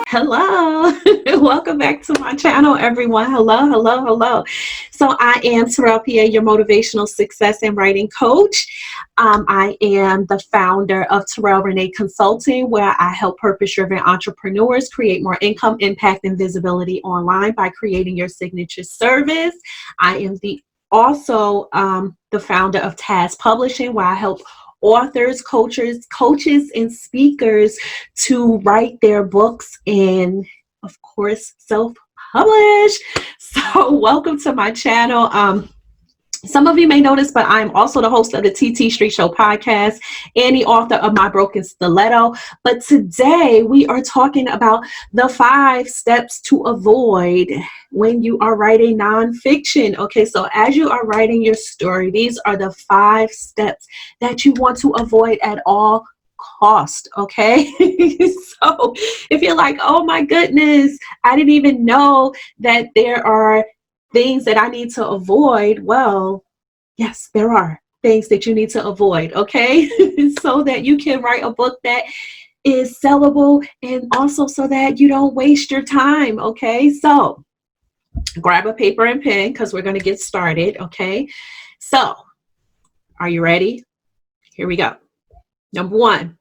Hello, welcome back to my channel, everyone. Hello. So I am Terrell PA, your motivational success and writing coach. I am the founder of Terrell Renee Consulting, where I help purpose-driven entrepreneurs create more income, impact, and visibility online by creating your signature service. I am also the founder of Taz Publishing, where I help authors, coaches, and speakers to write their books and, of course, self-publish. So welcome to my channel. Some of you may notice, but I'm also the host of the TT Street Show podcast and the author of My Broken Stiletto. But today we are talking about the 5 steps to avoid when you are writing nonfiction. Okay, so as you are writing your story, these are the 5 steps that you want to avoid at all cost. Okay, so if you're like, oh my goodness, I didn't even know that there are things that I need to avoid. Well, yes, there are things that you need to avoid, okay? So that you can write a book that is sellable and also so that you don't waste your time, okay? So grab a paper and pen because we're going to get started, okay? So are you ready? Here we go. Number 1.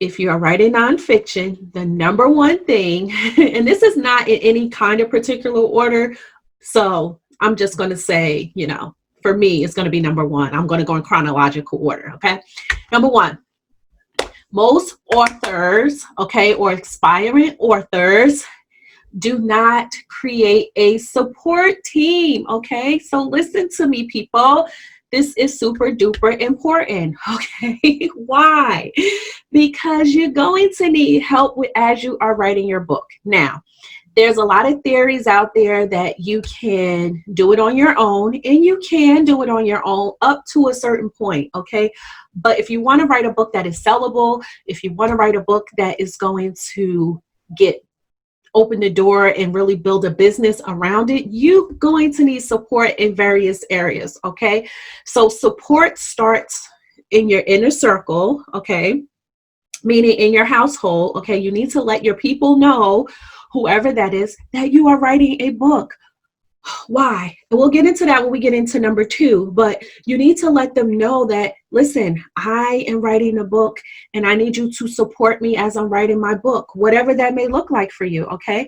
If you are writing nonfiction, the number 1 thing, and this is not in any kind of particular order, so I'm just going to say, for me, it's going to be number 1. I'm going to go in chronological order, okay? Number 1, most authors, okay, or aspiring authors do not create a support team, okay? So listen to me, people. This is super duper important, okay? Why? Because you're going to need help as you are writing your book. Now, there's a lot of theories out there that you can do it on your own, and you can do it on your own up to a certain point, okay? But if you want to write a book that is sellable, if you want to write a book that is going to open the door and really build a business around it, you're going to need support in various areas, okay? So support starts in your inner circle, okay? Meaning in your household, okay? You need to let your people know, whoever that is, that you are writing a book. Why? And we'll get into that when we get into number 2, but you need to let them know that, listen, I am writing a book and I need you to support me as I'm writing my book, whatever that may look like for you, okay?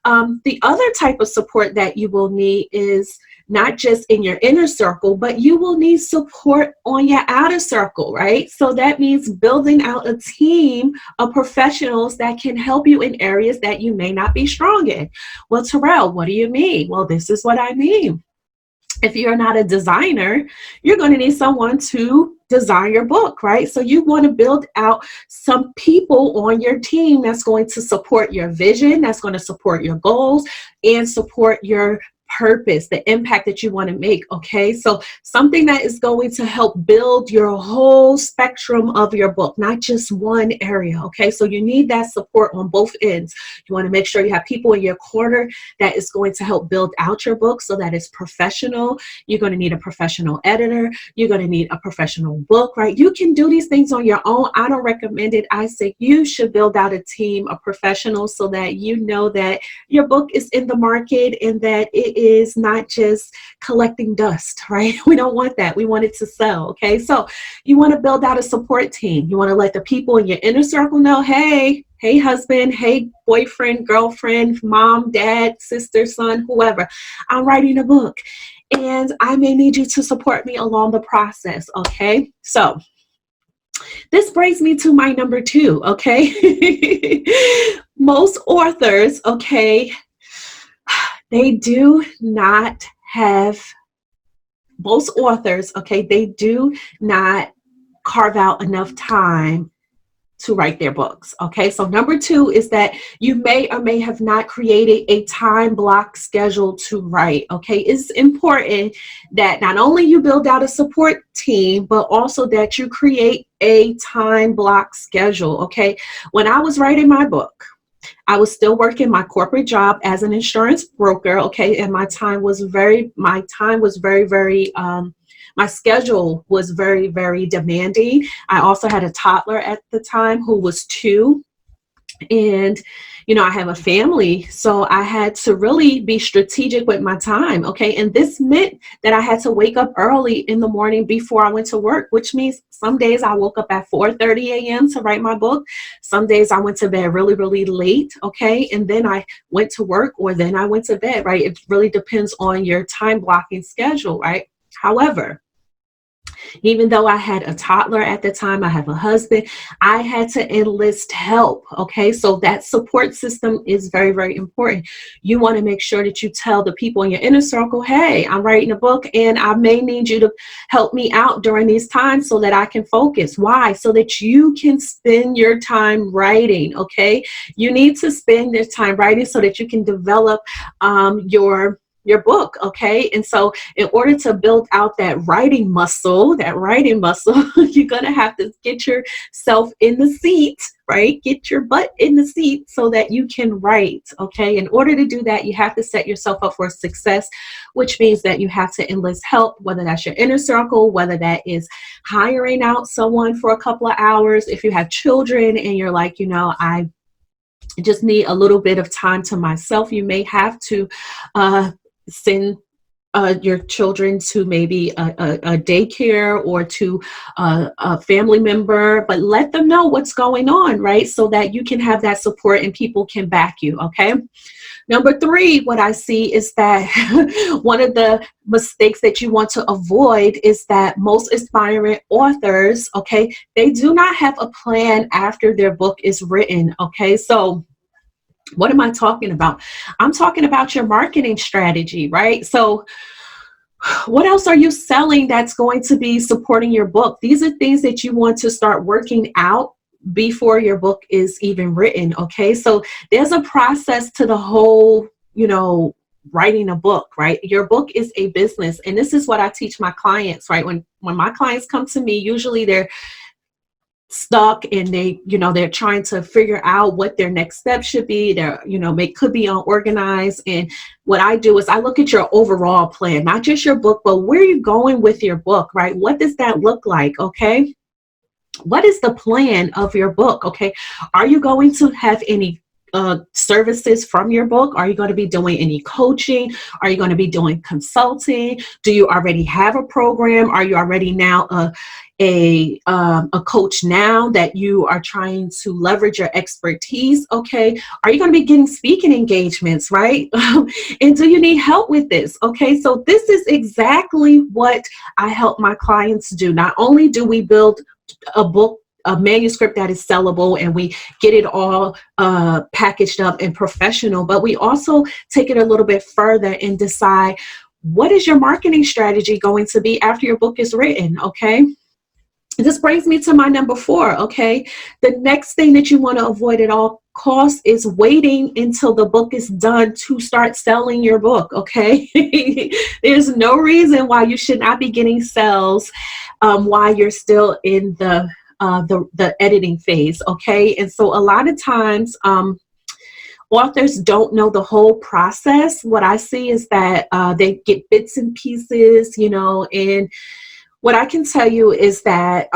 The other type of support that you will need is not just in your inner circle, but you will need support on your outer circle, right? So that means building out a team of professionals that can help you in areas that you may not be strong in. Well, Terrell, what do you mean? Well, this is what I mean. If you're not a designer, you're going to need someone to design your book, right? So you want to build out some people on your team that's going to support your vision, that's going to support your goals, and support your purpose, the impact that you want to make, okay? So something that is going to help build your whole spectrum of your book, not just one area, okay? So you need that support on both ends. You want to make sure you have people in your corner that is going to help build out your book so that it's professional. You're going to need a professional editor. You're going to need a professional book, right? You can do these things on your own. I don't recommend it. I say you should build out a team of professionals so that you know that your book is in the market and that it is not just collecting dust, right? We don't want that. We want it to sell, okay? So you want to build out a support team. You want to let the people in your inner circle know, hey husband, hey boyfriend, girlfriend, mom, dad, sister, son, whoever, I'm writing a book and I may need you to support me along the process, okay? So this brings me to my number 2, okay? Most authors, okay, they do not carve out enough time to write their books. Okay, so number 2 is that you may or may have not created a time block schedule to write. Okay, it's important that not only you build out a support team, but also that you create a time block schedule. Okay, when I was writing my book, I was still working my corporate job as an insurance broker, okay, and my time was very my schedule was very demanding. I also had a toddler at the time who was 2, and I have a family, so I had to really be strategic with my time, okay? And this meant that I had to wake up early in the morning before I went to work, which means some days I woke up at 4:30 a.m. to write my book. Some days I went to bed really late, okay? And then I went to work, or then I went to bed, right? It really depends on your time blocking schedule, right? However, even though I had a toddler at the time, I have a husband, I had to enlist help. Okay. So that support system is very important. You want to make sure that you tell the people in your inner circle, hey, I'm writing a book and I may need you to help me out during these times so that I can focus. Why? So that you can spend your time writing. Okay. You need to spend your time writing so that you can develop your book, okay? And so in order to build out that writing muscle, you're going to have to get yourself in the seat, right? Get your butt in the seat so that you can write, okay? In order to do that, you have to set yourself up for success, which means that you have to enlist help, whether that's your inner circle, whether that is hiring out someone for a couple of hours. If you have children and you're like, I just need a little bit of time to myself, you may have to send your children to maybe a daycare or to a family member, but let them know what's going on, right? So that you can have that support and people can back you, okay? Number 3, what I see is that one of the mistakes that you want to avoid is that most aspiring authors, okay, they do not have a plan after their book is written, okay? So what am I talking about? I'm talking about your marketing strategy, right? So what else are you selling that's going to be supporting your book? These are things that you want to start working out before your book is even written, okay? So there's a process to the whole, writing a book, right? Your book is a business. And this is what I teach my clients, right? When my clients come to me, usually they're stuck and they're trying to figure out what their next step should be. They could be unorganized. And what I do is I look at your overall plan, not just your book, but where you're going with your book, right? What does that look like? Okay. What is the plan of your book? Okay. Are you going to have any services from your book? Are you going to be doing any coaching? Are you going to be doing consulting? Do you already have a program? Are you already now a coach now that you are trying to leverage your expertise? Okay. Are you going to be getting speaking engagements, right? And do you need help with this? Okay. So this is exactly what I help my clients do. Not only do we build a manuscript that is sellable and we get it all packaged up and professional, but we also take it a little bit further and decide, what is your marketing strategy going to be after your book is written? Okay. This brings me to my number 4, okay? The next thing that you want to avoid at all costs is waiting until the book is done to start selling your book, okay? There's no reason why you should not be getting sales while you're still in the editing phase, okay? And so a lot of times, authors don't know the whole process. What I see is that they get bits and pieces, and what I can tell you is that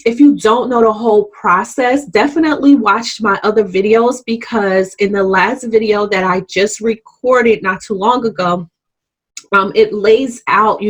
if you don't know the whole process, definitely watch my other videos, because in the last video that I just recorded not too long ago, it lays out,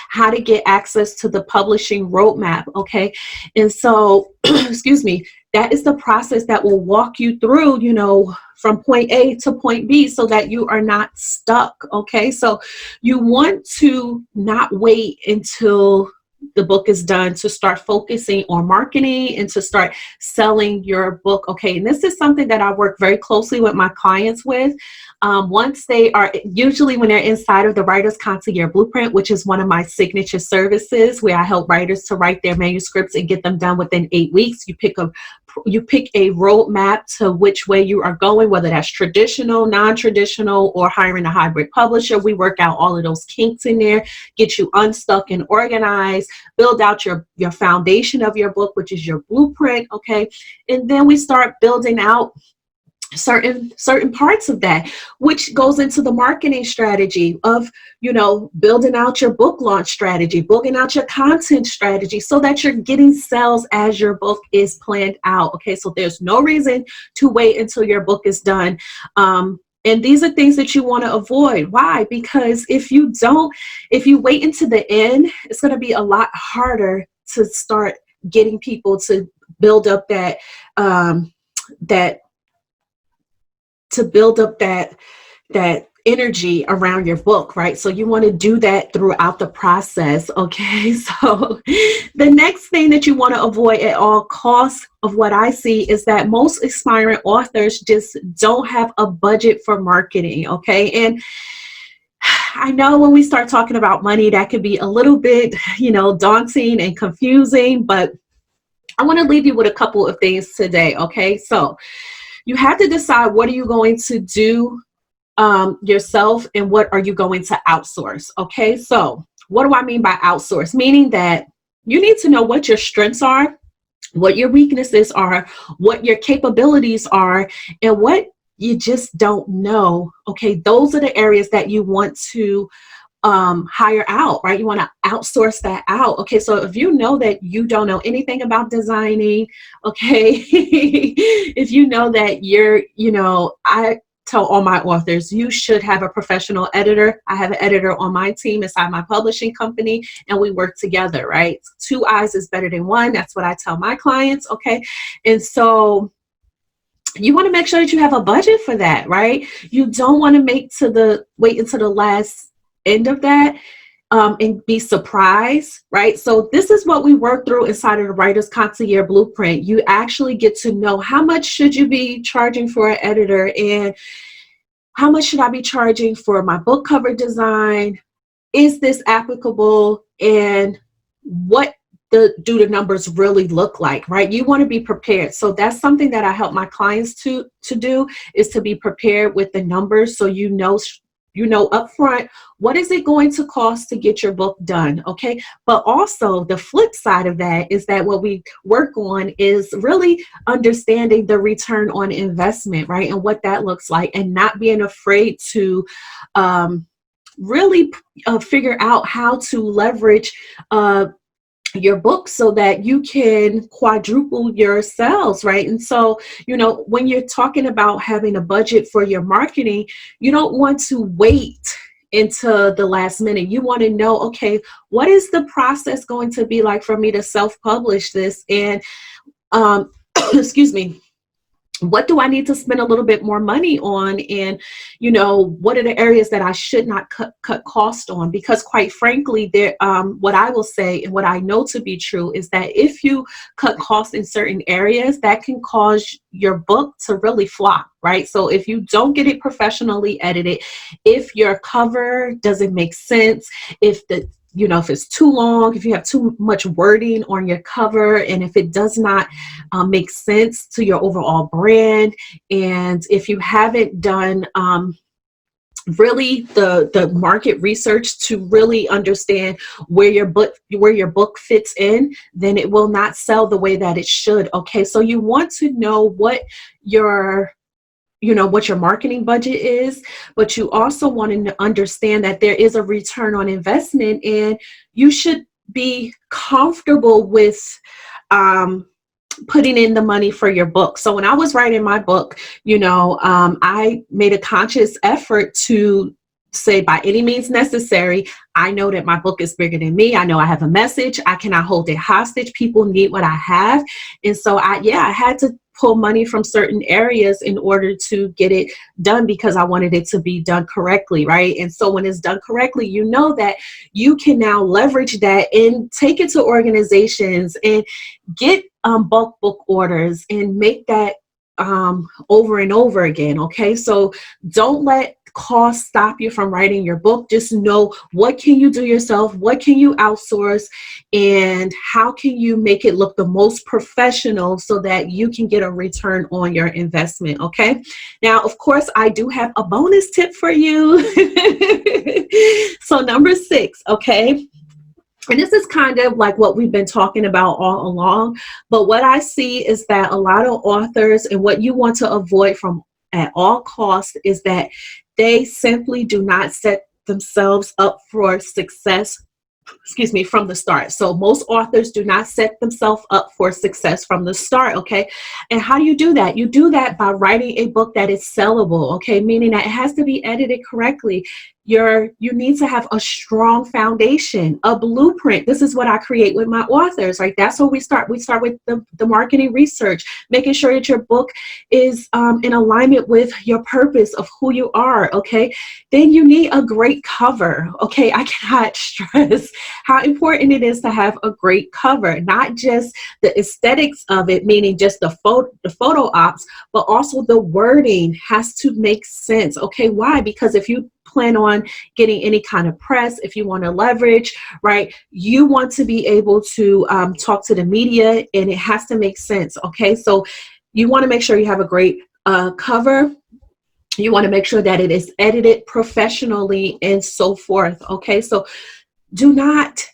how to get access to the publishing roadmap, okay? And so, excuse me, that is the process that will walk you through, from point A to point B so that you are not stuck, okay? So you want to not wait until the book is done to start focusing on marketing and to start selling your book, okay? And this is something that I work very closely with my clients with. Once they are, usually when they're inside of the Writer's Concierge Blueprint, which is one of my signature services where I help writers to write their manuscripts and get them done within 8 weeks. You pick a roadmap to which way you are going, whether that's traditional, non-traditional, or hiring a hybrid publisher. We work out all of those kinks in there, get you unstuck and organized, build out your foundation of your book, which is your blueprint, okay? And then we start building out certain parts of that, which goes into the marketing strategy of, building out your book launch strategy, building out your content strategy, so that you're getting sales as your book is planned out. Okay, so there's no reason to wait until your book is done. And these are things that you want to avoid. Why? Because if you wait until the end, it's going to be a lot harder to start getting people to build up that to build up that energy around your book, right? So you want to do that throughout the process. Okay, so the next thing that you want to avoid at all costs, of what I see, is that most aspiring authors just don't have a budget for marketing. Okay, and I know when we start talking about money, that could be a little bit, daunting and confusing, but I want to leave you with a couple of things today. Okay, so you have to decide, what are you going to do yourself, and what are you going to outsource? Okay, so what do I mean by outsource? Meaning that you need to know what your strengths are, what your weaknesses are, what your capabilities are, and what you just don't know. Okay, those are the areas that you want to hire out, right? You want to outsource that out. Okay, so if you know that you don't know anything about designing, okay, if you know that I tell all my authors, you should have a professional editor. I have an editor on my team inside my publishing company, and we work together, right? 2 eyes is better than 1. That's what I tell my clients. Okay, and so you want to make sure that you have a budget for that, right? You don't want to wait until the last end of that and be surprised, right? So this is what we work through inside of the Writer's Concierge Blueprint. You actually get to know, how much should you be charging for an editor, and how much should I be charging for my book cover design? Is this applicable? And what do the numbers really look like, right? You want to be prepared. So that's something that I help my clients to do, is to be prepared with the numbers, so you know upfront, what is it going to cost to get your book done? Okay, but also the flip side of that is that what we work on is really understanding the return on investment, right? And what that looks like, and not being afraid to really figure out how to leverage your book so that you can quadruple your sales, right? And so, when you're talking about having a budget for your marketing, you don't want to wait into the last minute. You want to know, okay, what is the process going to be like for me to self-publish this? And excuse me, what do I need to spend a little bit more money on? And, what are the areas that I should not cut cost on? Because quite frankly, what I will say, and what I know to be true, is that if you cut costs in certain areas, that can cause your book to really flop, right? So if you don't get it professionally edited, if your cover doesn't make sense, if it's too long, if you have too much wording on your cover, and if it does not make sense to your overall brand, and if you haven't done really the market research to really understand where your book fits in, then it will not sell the way that it should. Okay, so you want to know what your marketing budget is, but you also want to understand that there is a return on investment, and you should be comfortable with putting in the money for your book. So when I was writing my book, I made a conscious effort to say, by any means necessary, I know that my book is bigger than me. I know I have a message. I cannot hold it hostage. People need what I have. And so I had to pull money from certain areas in order to get it done, because I wanted it to be done correctly, right? And so when it's done correctly, you know that you can now leverage that and take it to organizations and get bulk book orders and make that over and over again. Okay, so don't let cost stop you from writing your book. Just know, what can you do yourself, what can you outsource, and how can you make it look the most professional so that you can get a return on your investment. Okay, now of course I do have a bonus tip for you. So number 6, okay, and this is kind of like what we've been talking about all along, but what I see is that a lot of authors, and what you want to avoid from at all costs is that they simply do not set themselves up for success, excuse me, from the start. So most authors do not set themselves up for success from the start, okay? And how do you do that? You do that by writing a book that is sellable, okay? Meaning that it has to be edited correctly. You need to have a strong foundation, a blueprint. This is what I create with my authors, right? That's where we start. We start with the marketing research, making sure that your book is in alignment with your purpose of who you are, okay? Then you need a great cover, okay? I cannot stress how important it is to have a great cover, not just the aesthetics of it, meaning just the photo ops, but also the wording has to make sense. Okay, why? Because if you plan on getting any kind of press, if you want to leverage, right, you want to be able to talk to the media, and it has to make sense. Okay, so you want to make sure you have a great cover. You want to make sure that it is edited professionally and so forth. Okay, so do not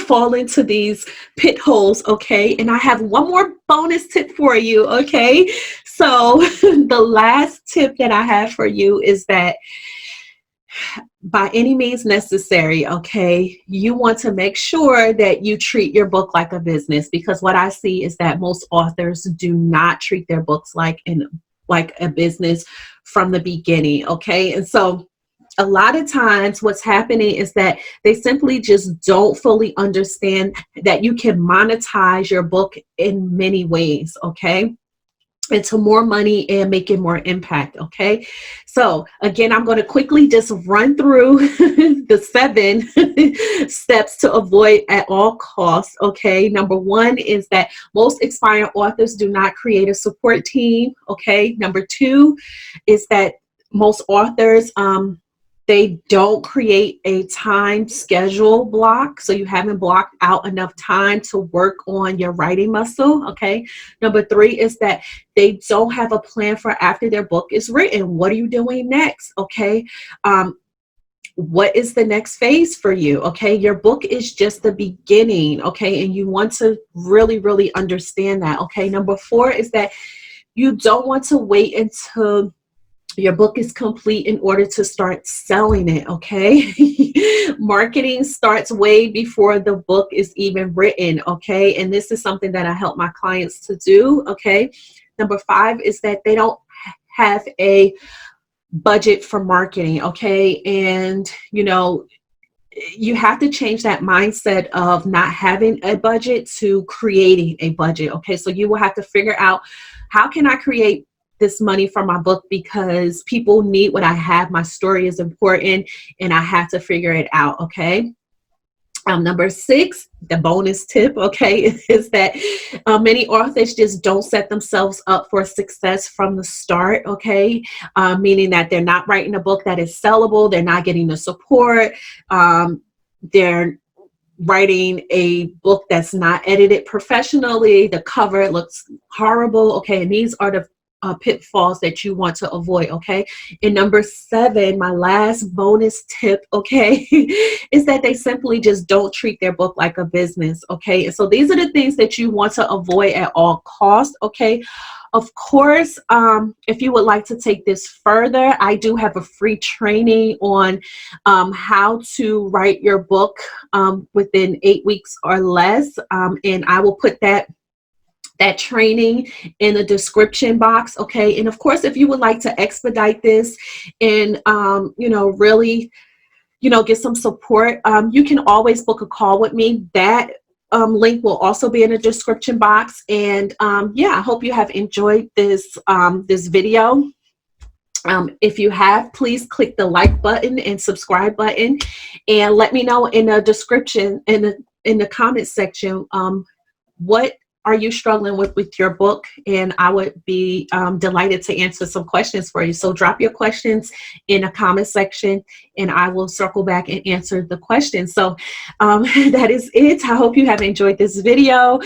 fall into these pit holes, okay? And I have one more bonus tip for you, okay? So the last tip that I have for you is that by any means necessary, okay, you want to make sure that you treat your book like a business, because what I see is that most authors do not treat their books like a business from the beginning, okay? And so a lot of times what's happening is that they simply just don't fully understand that you can monetize your book in many ways, okay? Into more money and making more impact, okay? So again, I'm going to quickly just run through the 7 steps to avoid at all costs, okay? Number 1 is that most expiring authors do not create a support team, okay? Number 2 is that most authors, they don't create a time schedule block. So you haven't blocked out enough time to work on your writing muscle. Okay. Number 3 is that they don't have a plan for after their book is written. What are you doing next? Okay. What is the next phase for you? Okay. Your book is just the beginning. Okay. And you want to really, really understand that. Okay. Number 4 is that you don't want to wait until your book is complete in order to start selling it, okay? Marketing starts way before the book is even written, okay? And this is something that I help my clients to do, okay? Number 5 is that they don't have a budget for marketing, okay? And, you have to change that mindset of not having a budget to creating a budget, okay? So you will have to figure out, how can I create this money for my book, because people need what I have. My story is important and I have to figure it out, okay? Number 6, the bonus tip, okay, is that many authors just don't set themselves up for success from the start, okay? Meaning that they're not writing a book that is sellable, they're not getting the support, they're writing a book that's not edited professionally, the cover looks horrible, okay? And these are the pitfalls that you want to avoid, okay? And number 7, my last bonus tip, okay, is that they simply just don't treat their book like a business, okay? And so these are the things that you want to avoid at all costs, okay? Of course, if you would like to take this further, I do have a free training on how to write your book within 8 weeks or less, and I will put that training in the description box, okay? And of course, if you would like to expedite this and really get some support, you can always book a call with me. That link will also be in the description box. And yeah, I hope you have enjoyed this this video. If you have, please click the like button and subscribe button, and let me know in the description, in the comment section, what are you struggling with your book, and I would be delighted to answer some questions for you. So drop your questions in the comment section and I will circle back and answer the questions. So that is it. I hope you have enjoyed this video.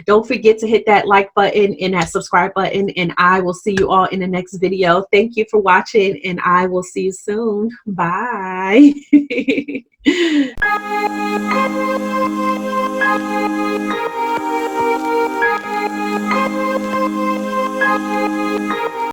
Don't forget to hit that like button and that subscribe button, and I will see you all in the next video. Thank you for watching, and I will see you soon. Bye.